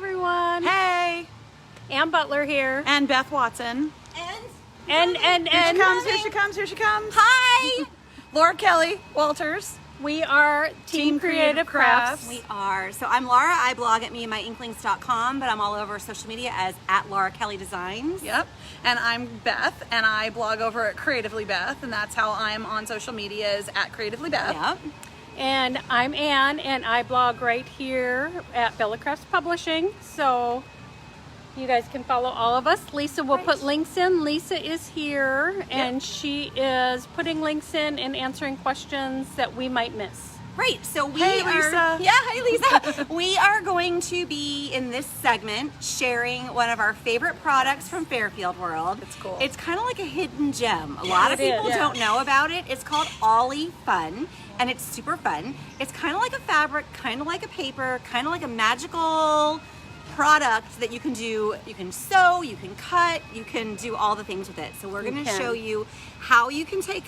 everyone. Hey, Ann Butler here. and Beth Watson. And Here she comes. Hi! Laura Kelly Walters. we are Team Creative Crafts. We are. So I'm Laura. I blog at meandmyinklings.com, but I'm all over social media as at Laura Kelly Designs. Yep. And I'm Beth, and I blog over at Creatively Beth, and that's how I'm on social media is at Creatively Beth. Yep. And I'm Ann, and I blog right here at Bella Crafts Publishing. So you guys can follow all of us. Lisa will put links in. Lisa is here, and she is putting links in and answering questions that we might miss. Right. So we Hey, are. Lisa. Yeah. Hi, Lisa. We are going to be in this segment sharing one of our favorite products from Fairfield World. It's cool. It's kind of like a hidden gem. A lot of it is. people Yeah. don't know about it. It's called Ollie Fun, and it's super fun. It's kind of like a fabric, kind of like a paper, kind of like a magical product that you can do. You can sew, you can cut, you can do all the things with it. So we're going to can. show you how you can take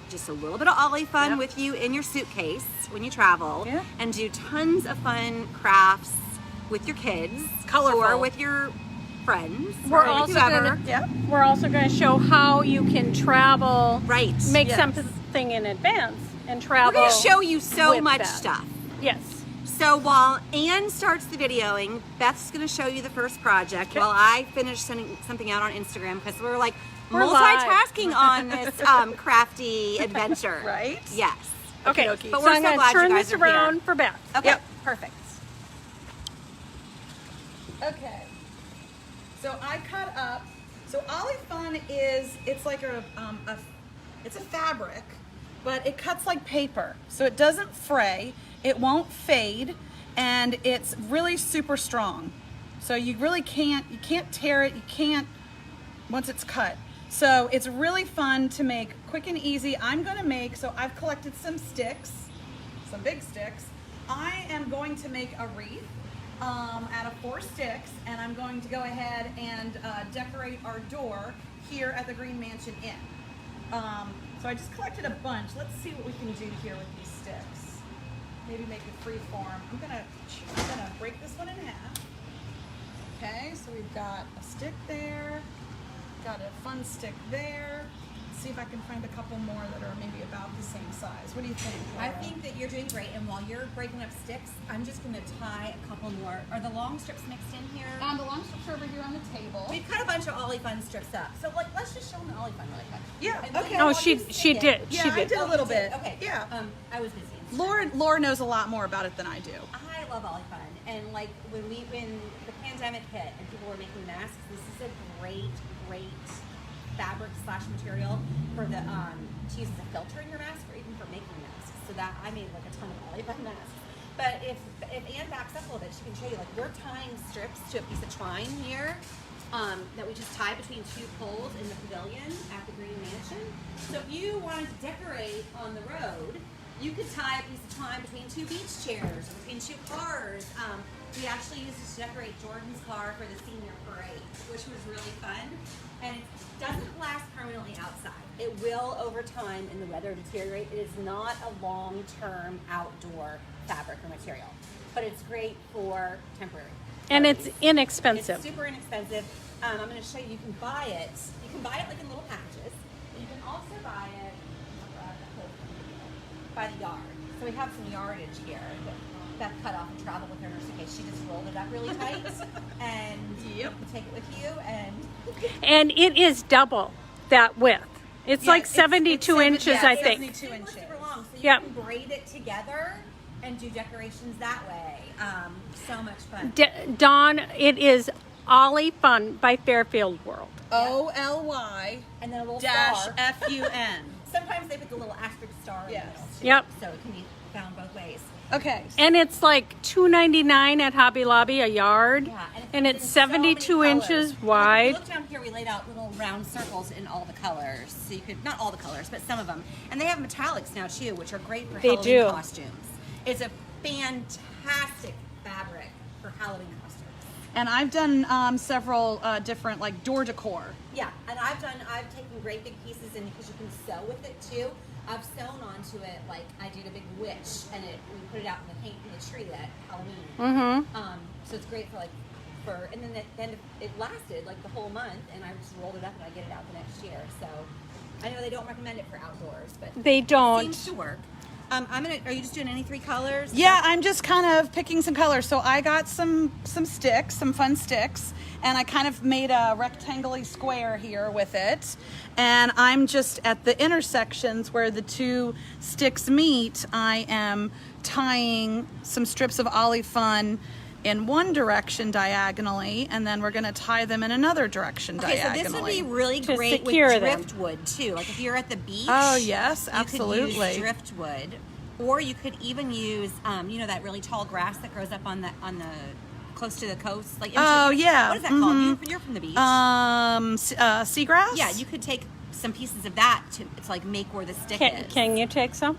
just a little bit of Ollie Fun Yep. with you in your suitcase when you travel, Yeah. and do tons of fun crafts with your kids, Colorful. or with your friends, We're or also with whoever. gonna- Yep. We're also going to show how you can travel, Right. make Yes. something in advance, and We're travel. going to show you so with much that. stuff. Yes. So while Ann starts the videoing, Beth's going to show you the first project Okay. while I finish sending something out on Instagram, because we're like We're live. multitasking on this crafty adventure. Right? Yes. Okay, Okey-dokey. But so we're I'm so going glad to you turn guys this are here. around for Beth. Okay. Yep. Perfect. Okay. So I cut up. So Ollie Fun is, it's like it's a fabric, but it cuts like paper. So it doesn't fray, it won't fade, and it's really super strong. So you really can't tear it, you can't once it's cut. So it's really fun to make quick and easy. I'm gonna make, so I've collected some sticks, some big sticks. I am going to make a wreath out of 4 sticks, and I'm going to go ahead and decorate our door here at the Green Mansion Inn. So I just collected a bunch. Let's see what we can do here with these sticks. Maybe make it free form. I'm gonna break this one in half. Okay, so we've got a stick there, got a fun stick there. Let's see if I can find a couple more that are maybe about the same size. What do you think, I Laura? think that you're doing great, and while you're breaking up sticks, I'm just going to tie a couple more. Are the long strips mixed in here? The long strips are over here on the table. We've cut a bunch of Ollie Fun strips up, so like let's just show them the Ollie Fun really quick. Yeah, And okay. while Oh, she you stick did. it- She Yeah, I did. did a little you did? bit. Okay. Yeah. I was busy. Laura knows a lot more about it than I do. I love Ollie Fun, and like when the pandemic hit and people were making masks, this is a great fabric / material for the to use as a filter in your mask, or even for making masks. So that I made like a ton of Ollie Fun masks. But if Ann backs up a little bit, she can show you, like, we're tying strips to a piece of twine here that we just tie between 2 poles in the pavilion at the Green Mansion. So if you wanted to decorate on the road, you could tie a piece of twine between 2 beach chairs or between 2 cars. We actually used it to decorate Jordan's car for the senior parade, which was really fun. And it doesn't last permanently outside. It will over time and the weather deteriorate. It is not a long-term outdoor fabric or material, but it's great for temporary. And it's parties. inexpensive. It's super inexpensive. I'm going to show you. You can buy it. You can buy it like in little packages. But you can also buy it by the yard. So we have some yardage here that Beth cut off and traveled with her in her suitcase. She just rolled it up really tight, and you can take it with you. And it is double that width. It's Yeah, like it's 72 inches, yeah, I it's think. 72 Super, inches. super long, so you Yep. can braid it together and do decorations that way. So much fun. Dawn, it is Ollie Fun by Fairfield World. OLY And then a little dash star. FUN. Sometimes they put the little asterisk star in Yes. the middle too, Yep. so it can be found both ways. Okay. And it's like $2.99 at Hobby Lobby a yard. Yeah, And in it's so many 72 colors. inches Like, if wide. you look down here, we laid out little round circles in all the colors, so you could, not all the colors, but some of them. And they have metallics now too, which are great for They Halloween do. costumes. It's a fantastic fabric for Halloween costumes. And I've done several different like door decor. Yeah, and I've taken great big pieces, and because you can sew with it too, I've sewn onto it, like I did a big witch, and we put it out in the tree at Halloween. Mm-hmm. So it's great for like cheaper, and then it lasted like the whole month, and I just rolled it up and I get it out the next year. So I know they don't recommend it for outdoors, but They don't. It seems to work. Are you just doing any 3 colors? Yeah, I'm just kind of picking some colors. So I got some sticks, some fun sticks, and I kind of made a rectangular square here with it. And I'm just at the intersections where the 2 sticks meet, I am tying some strips of Ollie Fun in one direction diagonally, and then we're going to tie them in another direction diagonally. So this would be really To great with secure them. driftwood too. Like if you're at the beach. Oh, yes, You could absolutely. use driftwood, or you could even use, that really tall grass that grows up on the close to the coast. Like Oh, yeah. What is that called? You're from the beach. Seagrass? Yeah, you could take some pieces of that to like make where the stick is. Can you take some?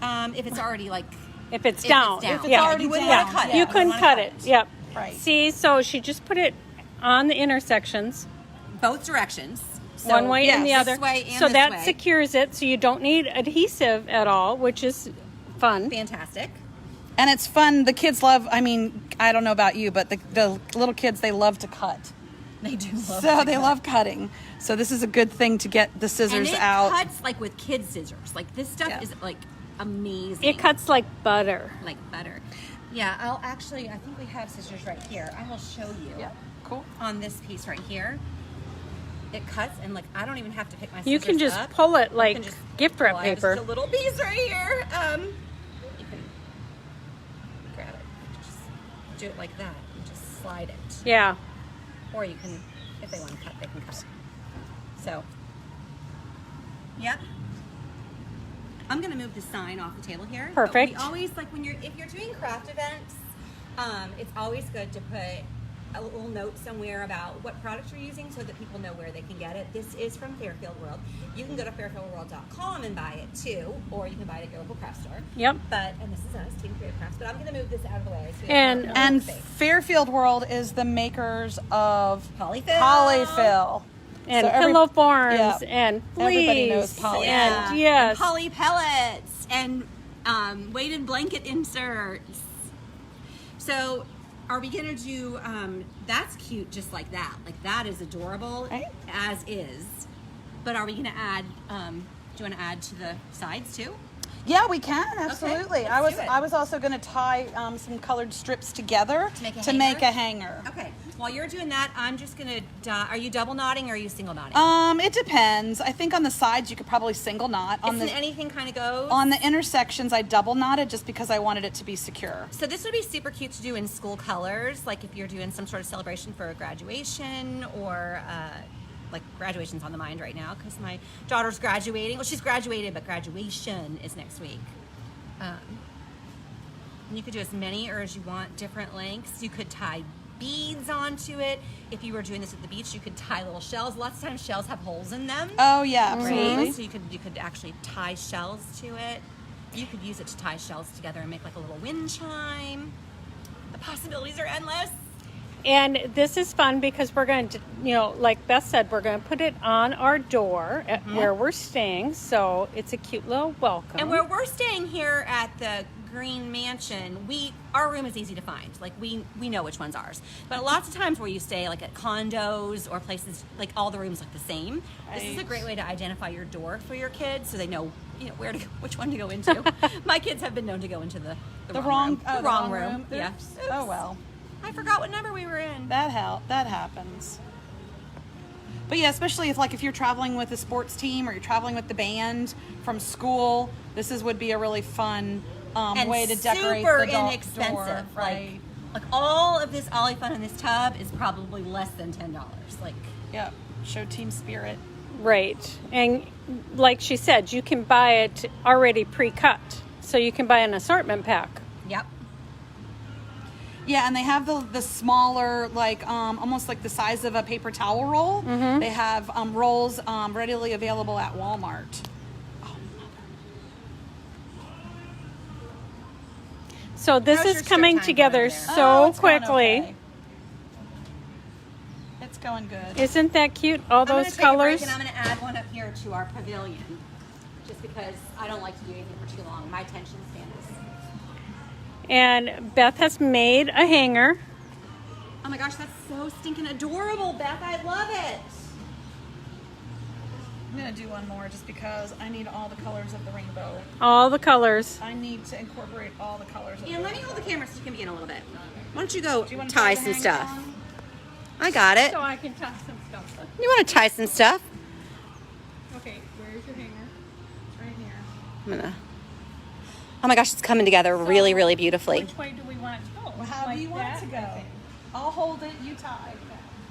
If it's already like. If it's down. If it's yeah. already down. Yeah. Cut it. You You couldn't wanna cut cut it. it. Yep. Right. See, so she just put it on the intersections, Both directions. So, one way and the yes, other. This way and so this that way. secures it, so you don't need adhesive at all, which is fun. Fantastic. And it's fun. The kids love, I don't know about you, but the little kids, they love to cut. They do love So to they cut. love cutting. So this is a good thing to get the scissors and it out. cuts like with kid scissors. Like this stuff Yeah. is like amazing. It cuts like butter. like butter. Yeah, I think we have scissors right here. I will show you. Yeah, cool. On this piece right here. It cuts and like I don't even have to pick my scissors You can just up. pull it You like can just gift wrap pull out paper. just a little piece right here. You can grab it. Just do it like that and just slide it. Yeah. Or you can, if they want to cut, they can cut. So, yep. I'm gonna move the sign off the table here. But Perfect. we always like if you're doing craft events, it's always good to put a little note somewhere about what product you're using so that people know where they can get it. This is from Fairfield World. You can go to fairfieldworld.com and buy it too, or you can buy it at your local craft store. Yep. And this is us, Team Creative Crafts. But I'm gonna move this out of the way. So And Fairfield World is the makers of Polyfill. Polyfill. And So every- pillow forms yeah. and Everybody knows fleece Poly. and Yeah. yes. And poly pellets and weighted blanket inserts. So are we gonna do that's cute just like that. Like that is adorable Right. as is. But are we gonna add do you wanna add to the sides too? Yeah, we can, absolutely. let's do it. I was also going to tie some colored strips together To make a a hanger. Okay. While you're doing that, I'm just gonna are you double knotting or are you single knotting? It depends. I think on the sides you could probably single knot. Anything kind of goes. On the intersections I double knotted just because I wanted it to be secure. So this would be super cute to do in school colors, like if you're doing some sort of celebration for a graduation or like graduation's on the mind right now because my daughter's graduating. Well, she's graduated, but graduation is next week. And you could do as many or as you want, different lengths. You could tie beads onto it. If you were doing this at the beach, you could tie little shells. Lots of times shells have holes in them. Oh yeah, absolutely. Right? So you could actually tie shells to it. You could use it to tie shells together and make like a little wind chime. The possibilities are endless. And this is fun because we're going to, like Beth said, we're going to put it on our door at where we're staying. So it's a cute little welcome. And where we're staying here at the Green Mansion, our room is easy to find. Like we know which one's ours. But lots of times where you stay, like at condos or places, like all the rooms look the same. This is a great way to identify your door for your kids, so they know, where to go, which one to go into. My kids have been known to go into the wrong room. Yeah. Oops. Oh well. I forgot what number we were in. That happens. But yeah, especially if you're traveling with a sports team or you're traveling with the band from school, would be a really fun And way to decorate super the inexpensive. door, right? Like all of this Ollie Fun in this tub is probably less than $10. Like Yeah, show team spirit. Right. And like she said, you can buy it already pre-cut. So you can buy an assortment pack. yep. Yeah, and they have the smaller, almost like the size of a paper towel roll. Mm-hmm. They have rolls readily available at Walmart. So this How's your is strip coming time together going over there? so it's going quickly. okay. It's going good. Isn't that cute? All I'm gonna those take a break colors. and I'm going to add one up here to our pavilion, just because I don't like to do anything for too long. My attention span is. And Beth has made a hanger. Oh my gosh, that's so stinking adorable, Beth. I love it. I'm gonna do one more just because I need all the colors of the rainbow. All the colors. I need to incorporate all the colors of And the let me rainbow. hold the camera so you can be in a little bit. Why don't you go Do you want to tie try to some hang stuff? on? I got it. So I can tie some stuff. You want to tie some stuff? Okay, where's your hanger? Right here. I'm gonna. Oh my gosh, it's coming together really, So, really beautifully. Which way do we want it to go? Well, how Like do you want it that, to I go? think. I'll hold it, you tie.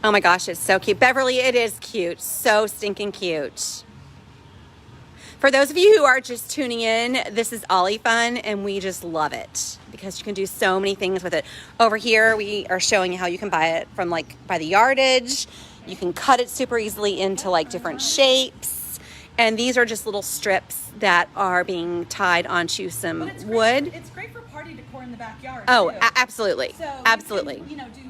Oh my gosh, it's so cute. Beverly, it is cute. So stinking cute. For those of you who are just tuning in, this is Ollie Fun, and we just love it because you can do so many things with it. Over here, we are showing you how you can buy it from by the yardage. You can cut it super easily into like different shapes. And these are just little strips that are being tied onto some But it's wood. Great, it's great for party decor in the backyard. Oh, too. absolutely. So Absolutely. You can, do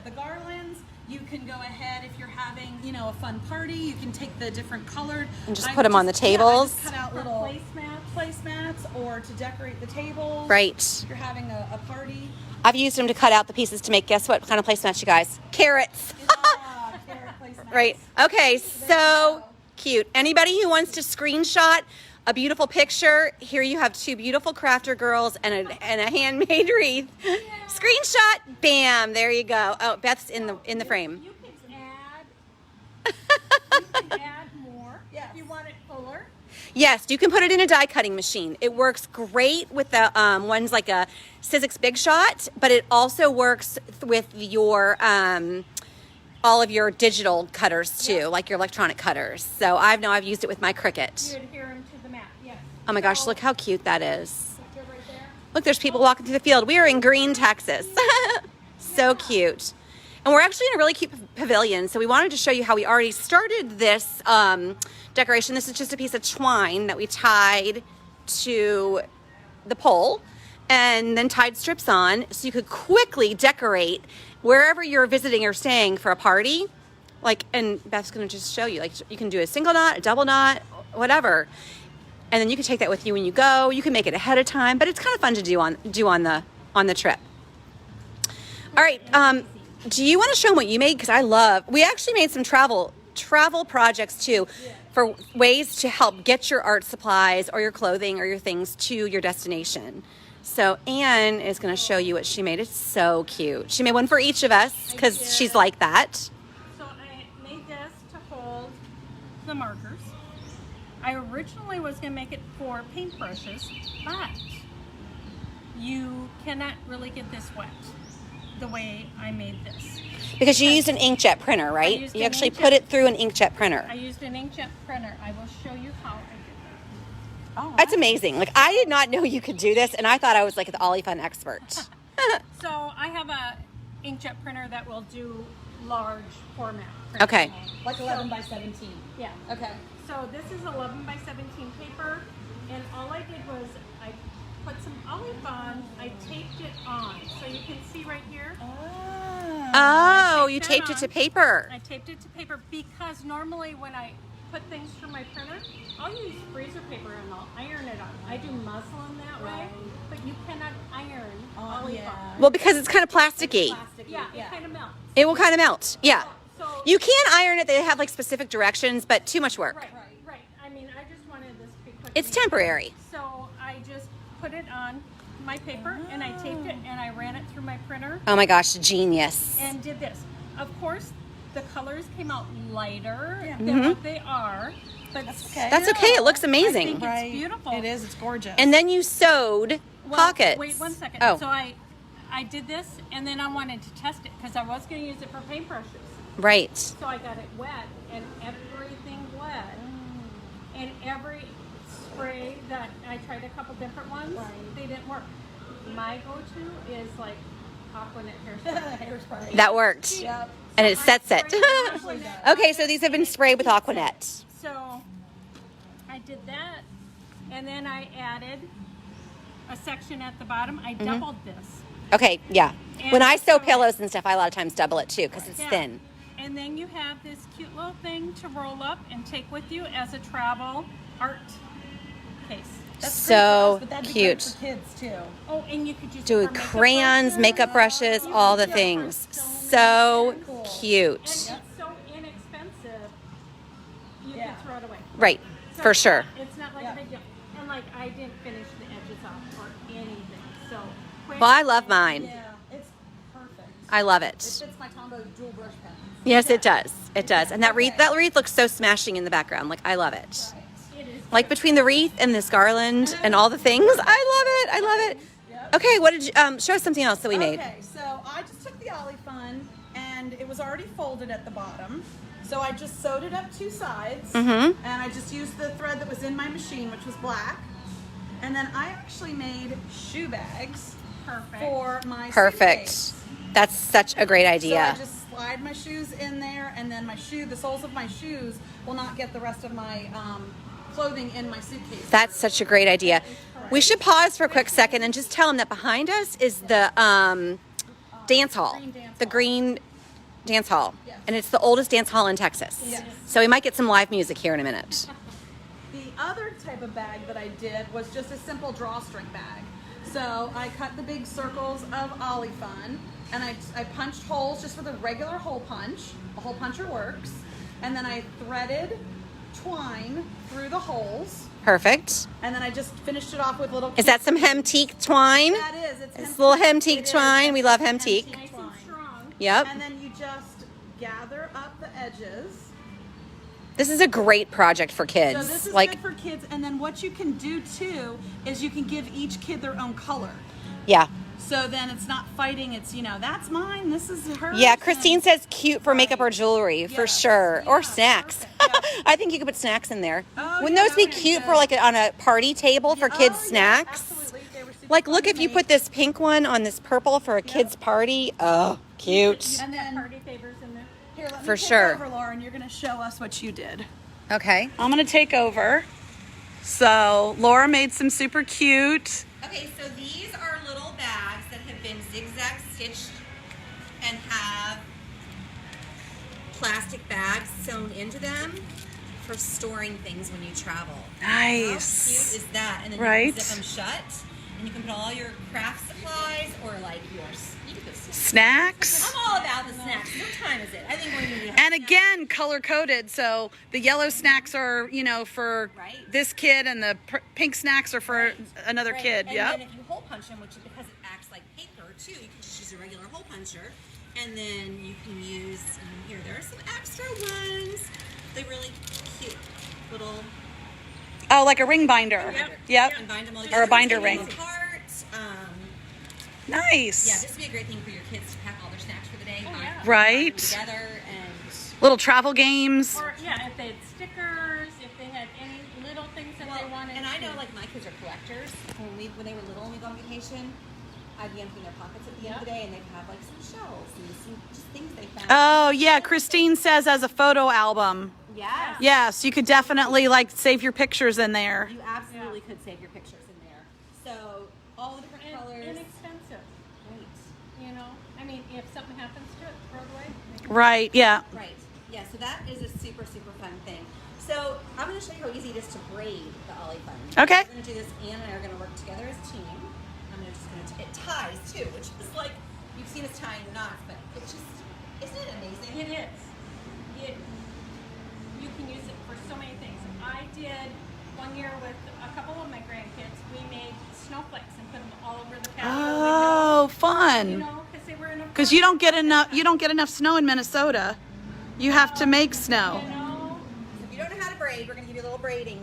the garlands. You can go ahead if you're having, a fun party. You can take the different colored And just put 'em on the Yeah, I tables. just cut out For little placemats or to decorate the tables. Right. If you're having a party. I've used them to cut out the pieces to make, guess what kind of placemats, you guys? Carrots. Carrot placemats. Right. Okay, There you so go. cute. Anybody who wants to screenshot a beautiful picture, here you have two beautiful crafter girls and a handmade wreath. Screenshot, bam, there you go. Oh, Beth's in the frame. You can add more Yes. if you want it fuller. Yes, you can put it in a die cutting machine. It works great with the ones like a Sizzix Big Shot, but it also works with your all of your digital cutters too, like your electronic cutters. So I've used it with my Cricut. You adhere them to the mat, yes. Oh my gosh, So, look how cute that is. picture right there. Look, there's people walking through the field. We are in Green, Texas. So cute. And we're actually in a really cute pavilion. So we wanted to show you how we already started this decoration. This is just a piece of twine that we tied to the pole and then tied strips on so you could quickly decorate wherever you're visiting or staying for a party. And Beth's gonna just show you, you can do a single knot, a double knot, whatever. And then you can take that with you when you go. You can make it ahead of time, but it's kind of fun to do on the trip. All right, do you want to show them what you made? Because we actually made some travel projects too for ways to help get your art supplies or your clothing or your things to your destination. So Anne is going to show you what she made. It's so cute. She made one for each of us because she's like that. So I made this to hold the markers. I originally was going to make it for paintbrushes, but you cannot really get this wet the way I made this. Because you used an inkjet printer, right? used You an actually inkjet- put it through an inkjet printer. I used an inkjet printer. I will show you how I did Oh, That's amazing. I did not know you could do this, and I thought I was like the Ollie Fun expert. that. So I have a inkjet printer that will do large format printing. Okay. like 11 by 17. Yeah. Okay. So this is 11 by 17 paper, and all I did was I put some olive on, I taped it on. So you can see right here, Oh, you that taped it on. to paper. I taped it to paper because normally when I put things through my printer, I'll use freezer paper and I'll iron it on. I do muslin that way, but you cannot iron olive yeah. on. Well, because it's kind of plasticky. Yeah, it kind of melts. It will kind of melt. Yeah. So You can iron it. They have like specific directions, but too much work. right. I mean, I just wanted this to be quick. It's and easy. temporary. So I just put it on my paper and I taped it and I ran it through my printer Oh my gosh, genius. and did this. Of course, the colors came out lighter than what they are, but okay. That's okay. It looks I amazing. think it's beautiful. It is. It's gorgeous. And then you sewed Well, pockets. Wait 1 second. Oh, So I did this and then I wanted to test it because I was going to use it for paintbrushes. right. So I got it wet and everything bled. And every spray that I tried a couple different ones, they didn't work. My go-to is like Aquanet hairspray. That worked. Yep. And it sets it. Aquanet. Okay, so these have been sprayed with Aquanet. So I did that, and then I added a section at the bottom. I doubled this. Okay, yeah. And When I sew so- pillows and stuff, I a lot of times double it too because it's Yeah. thin. And then you have this cute little thing to roll up and take with you as a travel art case. That's So great for us, but that'd be great cute. for kids too. Oh, and you could use it Do for makeup crayons, brushes. makeup brushes, You all could the do it for things. so so cute. And it's so inexpensive, you Yeah. can throw it away. Right, So for sure. It's not like Yeah. a big deal. And like I didn't finish the edges off or anything. So quick. Well, I love mine. Yeah, it's perfect. I love It it. fits my Tombow dual brush pen. Yes, it does. It does. And that wreath looks so smashing in the background. Like, I love it. It is. Like between the wreath and this garland and all the things, I love it. I love it. Okay, what did you show us something else that we made? Okay, so I just took the Ollie Fun and it was already folded at the bottom. So I just sewed it up 2 sides and I just used the thread that was in my machine, which was black. And then I actually made shoe bags for my Perfect. suitcase. That's such a great So idea. I just slide my shoes in there, and then the soles of my shoes will not get the rest of my clothing in my suitcase. That's such a great idea. We should pause for a quick second and just tell them that behind us is the dance hall, the Green Dance Hall. Yes. And it's the oldest dance hall in Texas. Yes. So we might get some live music here in a minute. The other type of bag that I did was just a simple drawstring bag. So I cut the big circles of Ollie Fun, and I punched holes just with a regular hole punch. A hole puncher works. And then I threaded twine through the holes, Perfect. and then I just finished it off with little. Is that some hem-teak twine? That is. It's a little hem-teak It is. twine. We love hem-teak. Hem-teak twine. Strong. Yep. And then you just gather up the edges. This is a great project for kids. So this is like, good for kids. And then what you can do too is you can give each kid their own color. yeah. So then it's not fighting. It's, that's mine. This is hers. Yeah, Christine and- says cute for makeup or jewelry, for Yes. sure. Or Yeah, snacks. perfect. I think you could put snacks in there. Oh, Wouldn't yeah, those be that would be cute for good. like on a party table for Oh, kids' yeah, snacks? absolutely. They were super Like, fun look, to if you make. put this pink one on this purple for a kid's party. Oh, cute. And then Party favors in there. here, let me For take sure. over, Laura, and you're going to show us what you did. Okay. I'm going to take over. So Laura made some super cute. Okay, so these are little bags that have been zigzag stitched and have plastic bags sewn into them for storing things when you travel. Nice. How cute is that? And then Right. you can zip them shut, and you can put all your craft supplies or like yours. You can put snacks. Snacks. I'm all about the snacks. What time is it? I think we're going to And again, color coded. So the yellow snacks are, for Right. this kid, and the pink snacks are for another kid. And Yep. then if you hole punch them, which because it acts like paper too, you can just use a regular hole puncher, and then you can use here. There are some extra ones. They're really cute little. Oh, like a ring binder. Yep. And bind them all Or a together. binder Take ring. them apart. Nice. Yeah, this would be a great thing for your kids to pack all their snacks for the day. yeah. Right. Bind them together and. Little travel games. Or yeah, if they had stickers, if they had any little things that they wanted. And I know to- like my kids are collectors. When they were little and we go on vacation, I'd be emptying their pockets at the end of the day, and they'd have like some shells and some just things they found. Oh, yeah. Christine says as a photo album. Yes. Yes, you could definitely save your pictures in there. You absolutely could save your pictures in there. So all the different and colors. inexpensive. Great. I mean, if something happens to it, throw it away. Make it- Right, yeah. Right. Yeah. So that is a super super fun thing. So I'm going to show you how easy it is to braid the Ollie Fun. Okay. We're going to do this. Ann and I are going to work together as a team. It ties too, which is like you've seen us tying knots, but it's just isn't it amazing? It is. You can use it for so many things. I did one year with a couple of my grandkids. We made snowflakes and put them all over the patio Oh, window. fun. Because they were in a. Because you don't get enough snow in Minnesota. You have to make snow. So if you don't know how to braid, we're going to give you a little braiding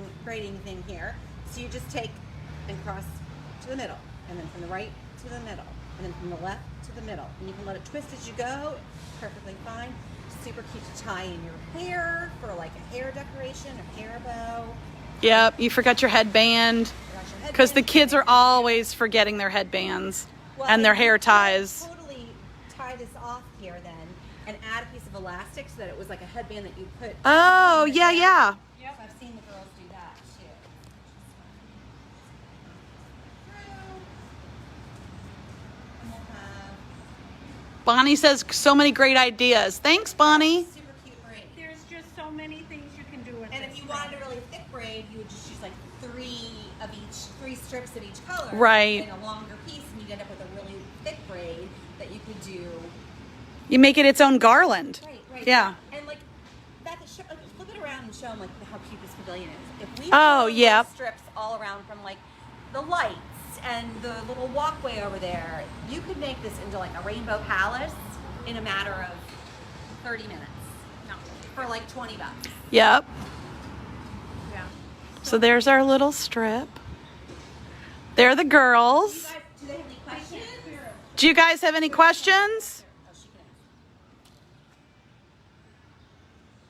thing here. So you just take and cross to the middle, and then from the right to the middle, and then from the left to the middle. And you can let it twist as you go. Perfectly fine. Super cute to tie in your hair for like a hair decoration, a hair bow. Yep, you forgot your headband. Because the kids are always forgetting their headbands and their hair ties. Totally tie this off here then, and add a piece of elastic so that it was like a headband that you put. Oh, yeah, yeah. Yep, I've seen the girls do that too. And we'll have Bonnie says so many great ideas. Thanks, Bonnie. super cute braid. There's just so many things you can do with And this if you wanted braid. a really thick braid, you would just use like three strips of each color. Right. In a longer piece, and you'd end up with a really thick braid that you could do. You make it its own garland. Right. Yeah. And like, Beth, flip it around and show them like how cute this pavilion is. If we Oh, put yep. strips all around from like the lights and the little walkway over there, you could make this into like a rainbow palace in a matter of 30 minutes. No, for like $20. Yep. Yeah. So there's our little strip. They're the girls. Do they have any questions? Do you guys have any questions? Oh, she can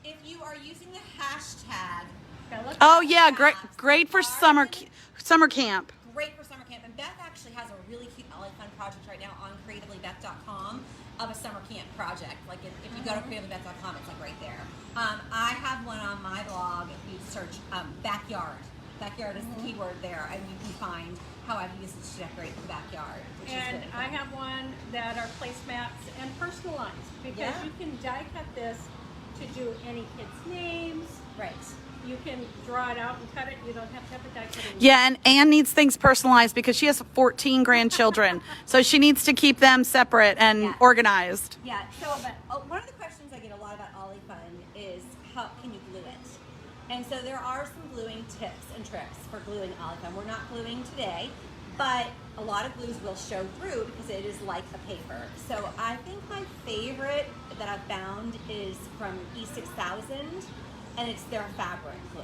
ask. If you are using the hashtag, Oh yeah, great for summer camp. great for summer camp. And Beth actually has a really cute Ollie Fun project right now on creativelybeth.com of a summer camp project. Like if you go to creativelybeth.com, it's like right there. I have one on my blog. If you search backyard. Backyard is the keyword there, and you can find how I've used it to decorate the backyard. Which And is really cool. I have one that are placemats and personalized because Yeah. you can die cut this to do any kid's names. Right. You can draw it out and cut it. You don't have to have a die cutting. Yeah, and Anne needs things personalized because she has 14 grandchildren, so she needs to keep them separate and Yeah. organized. Yeah. So, one of the questions I get a lot about Ollie Fun is how can you glue it? And so there are some gluing tips and tricks for gluing Ollie Fun. We're not gluing today, but a lot of glues will show through because it is like a paper. So I think my favorite that I've found is from E6000, and it's their fabric glue.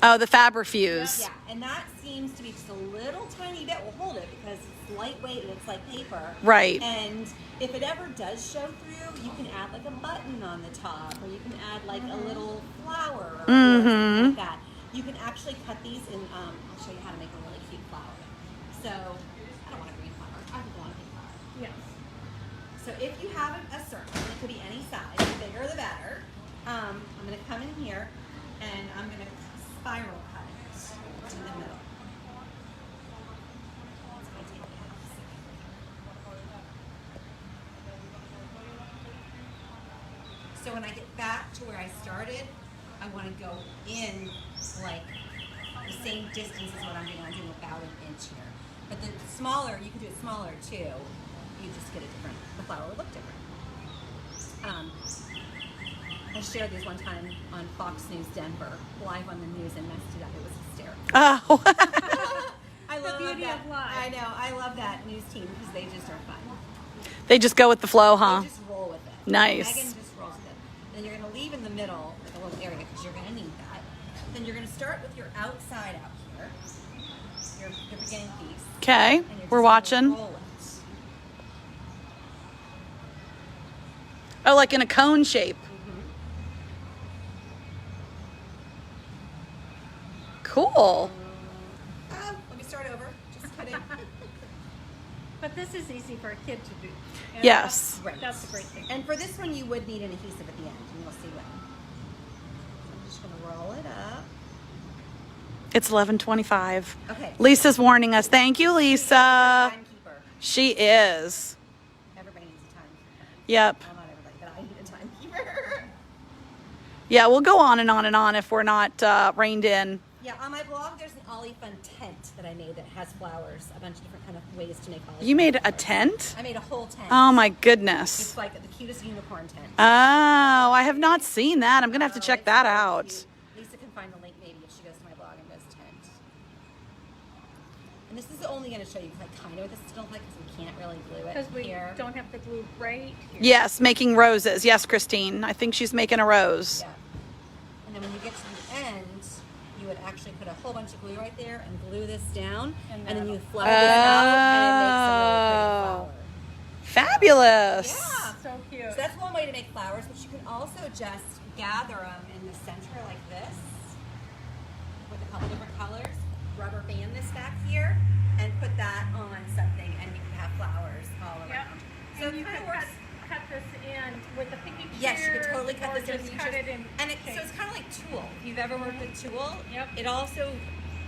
Oh, the Fabrifuse. Yeah, and that seems to be just a little tiny bit will hold it because it's lightweight and it's like paper. Right. And if it ever does show through, you can add like a button on the top, or you can add like a little flower or something like that. You can actually cut these in. I'll show you how to make a really cute flower. So I don't want a green flower. I want a pink flower. Yes. So if you have a circle, it could be any size, the bigger the better. I'm going to come in here and I'm going to spiral cut it in the middle. It's going to take me half a second. So when I get back to where I started, I want to go in like the same distance as what I'm doing. I'm doing about an inch here. But the smaller, you can do it smaller too. You just get a different, the flower will look different. I shared these one time on Fox News Denver, live on the news, and messed it up. It was hysterical. Oh. I love beauty that. of live. I know. I love that news team because they just are fun. They just go with the flow, huh? They just roll with it. Nice. Megan just rolls with it. Then you're going to leave in the middle, like a little area, because you're going to need that. Then you're going to start with your outside out here, your beginning piece. Okay, and you're just we're gonna watching. roll it. Oh, like in a cone shape. Cool. Let me start over. Just kidding. But this is easy for a kid to do. And Yes. That's a great thing. And for this one, you would need an adhesive at the end, and you'll see when. So I'm just going to roll it up. It's 11:25. Okay. Lisa's warning us. Thank you, Lisa. Timekeeper. She is. Everybody needs a timekeeper. Yep. Well, not everybody, but I need a timekeeper. Yeah, we'll go on and on and on if we're not reined in. Yeah, on my blog, there's an Ollie Fun tent that I made that has flowers, a bunch of different kind of ways to make Ollie You Fun made a flowers. tent? I made a whole tent. Oh my It's goodness. like the cutest unicorn tent. Oh, I have not seen that. I'm gonna have to Oh, check it's that so out. cute. Lisa can find the link maybe if she goes to my blog and goes tent. And this is only going to show you like kind of what this is going to look like because we can't really glue it Because we here. don't have to glue right here. Yes, making roses. Yes, Christine. I think she's making a rose. Yeah. And then when you get to the end, you would actually put a whole bunch of glue right there and glue this down, and then you flower this out, and it makes a really pretty flower. Fabulous. Yeah. So cute. So that's one way to make flowers, but you can also just gather them in the center like this with a couple different colors. Rubber band this back here and put that on something, and you can have flowers all Yep. around. So And it you kind can of works. cut this in with the picking shears. Yes, you could totally cut or this in just pieces. cut it in And so shapes. it's kind of like tulle. If you've ever worked with tulle, Yep. it also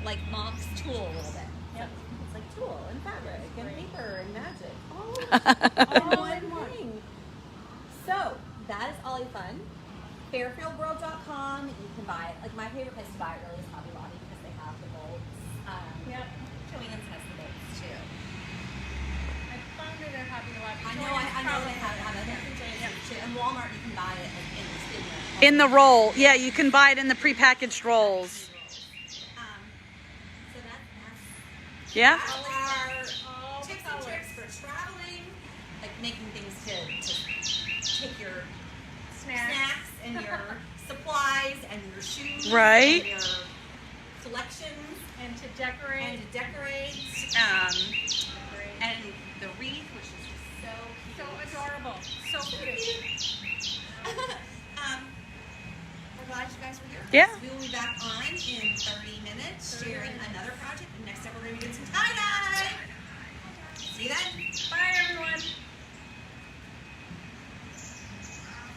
like mocks tulle a little bit. Yep. It's like tulle and fabric and paper and magic. All One in one. thing. So that is Ollie Fun. Fairfieldworld.com. You can buy it. Like my favorite place to buy it really is Hobby Lobby because they have the molds. Yep. Joann's has the molds too. I found it at Hobby Lobby. I know they have it. I think Walmart, you can buy it In the roll. Yeah, you can buy it in the prepackaged rolls. So that's Yeah? our tips and tricks for traveling, like making things to take your snacks and your supplies and your shoes, Right. and your selections, And to decorate. and to decorate, and the wreath, which is just so cute. So adorable. So cute. We're glad you guys were here. Yeah. We will be back on in 30 minutes, sharing another project. And next up, we're going to be doing some tie-dye. See you then. Bye, everyone.